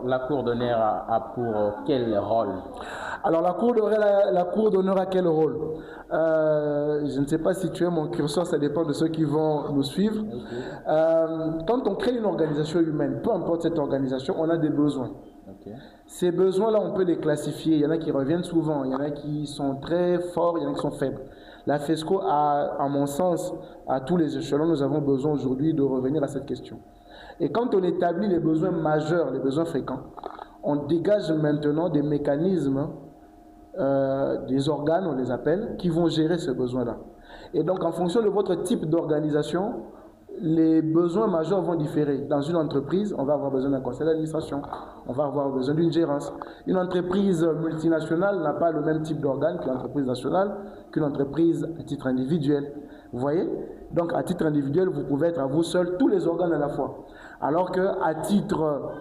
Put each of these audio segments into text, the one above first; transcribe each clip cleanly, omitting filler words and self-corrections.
la cour d'honneur a pour quel rôle? Alors, la cour d'honneur a quel rôle? Je ne sais pas si tu es mon curseur, ça dépend de ceux qui vont nous suivre. Okay. Quand on crée une organisation humaine, peu importe cette organisation, on a des besoins. Okay. Ces besoins-là, on peut les classifier. Il y en a qui reviennent souvent, il y en a qui sont très forts, il y en a qui sont faibles. La FESCO, à mon sens, à tous les échelons, nous avons besoin aujourd'hui de revenir à cette question. Et quand on établit les besoins majeurs, les besoins fréquents, on dégage maintenant des mécanismes, des organes, on les appelle, qui vont gérer ces besoins-là. Et donc, en fonction de votre type d'organisation, les besoins majeurs vont différer. Dans une entreprise, on va avoir besoin d'un conseil d'administration, on va avoir besoin d'une gérance. Une entreprise multinationale n'a pas le même type d'organe qu'une entreprise nationale, qu'une entreprise à titre individuel. Vous voyez? Donc, à titre individuel, vous pouvez être à vous seul tous les organes à la fois. Alors qu'à titre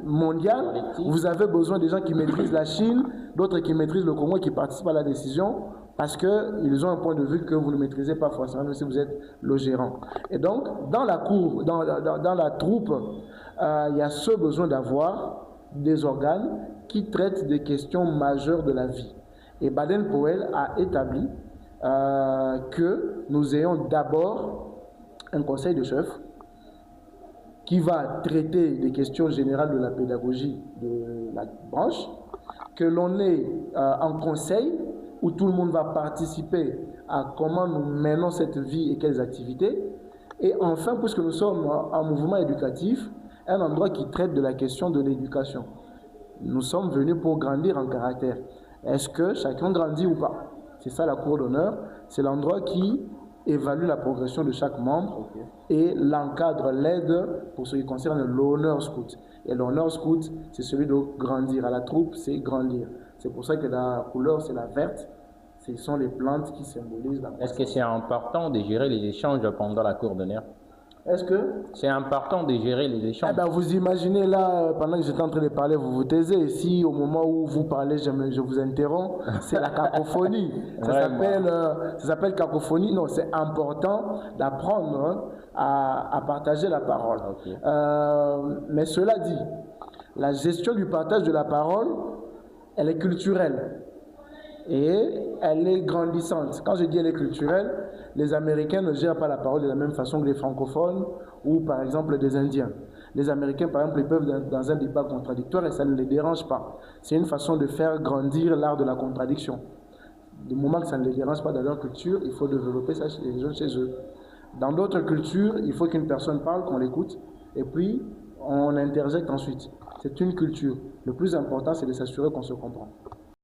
mondial, vous avez besoin des gens qui maîtrisent la Chine, d'autres qui maîtrisent le Congo et qui participent à la décision, parce qu'ils ont un point de vue que vous ne maîtrisez pas forcément, même si vous êtes le gérant. Et donc, dans la cour, dans la troupe, il y a ce besoin d'avoir des organes qui traitent des questions majeures de la vie. Et Baden-Powell a établi que nous ayons d'abord un conseil de chefs qui va traiter des questions générales de la pédagogie de la branche, que l'on ait un conseil où tout le monde va participer à comment nous menons cette vie et quelles activités. Et enfin, puisque nous sommes un mouvement éducatif, un endroit qui traite de la question de l'éducation. Nous sommes venus pour grandir en caractère. Est-ce que chacun grandit ou pas? C'est ça la cour d'honneur. C'est l'endroit qui évalue la progression de chaque membre et l'encadre, l'aide pour ce qui concerne l'honneur scout. Et l'honneur scout, c'est celui de grandir. À la troupe, c'est grandir. C'est pour ça que la couleur, c'est la verte. Ce sont les plantes qui symbolisent la... Est-ce que c'est important de gérer les échanges pendant la cour d'honneur? Est-ce que c'est important de gérer les échanges? Vous imaginez là, pendant que j'étais en train de parler, vous vous taisez. Si au moment où vous parlez, je vous interromps, c'est la cacophonie. Ça s'appelle cacophonie. Non, c'est important d'apprendre à partager la parole. Okay. Mais cela dit, la gestion du partage de la parole, elle est culturelle. Et elle est grandissante. Quand je dis elle est culturelle, les Américains ne gèrent pas la parole de la même façon que les francophones ou par exemple des Indiens. Les Américains, par exemple, ils peuvent dans un débat contradictoire et ça ne les dérange pas. C'est une façon de faire grandir l'art de la contradiction. Du moment que ça ne les dérange pas dans leur culture, il faut développer ça chez les gens chez eux. Dans d'autres cultures, il faut qu'une personne parle, qu'on l'écoute, et puis on interjecte ensuite. C'est une culture. Le plus important, c'est de s'assurer qu'on se comprend.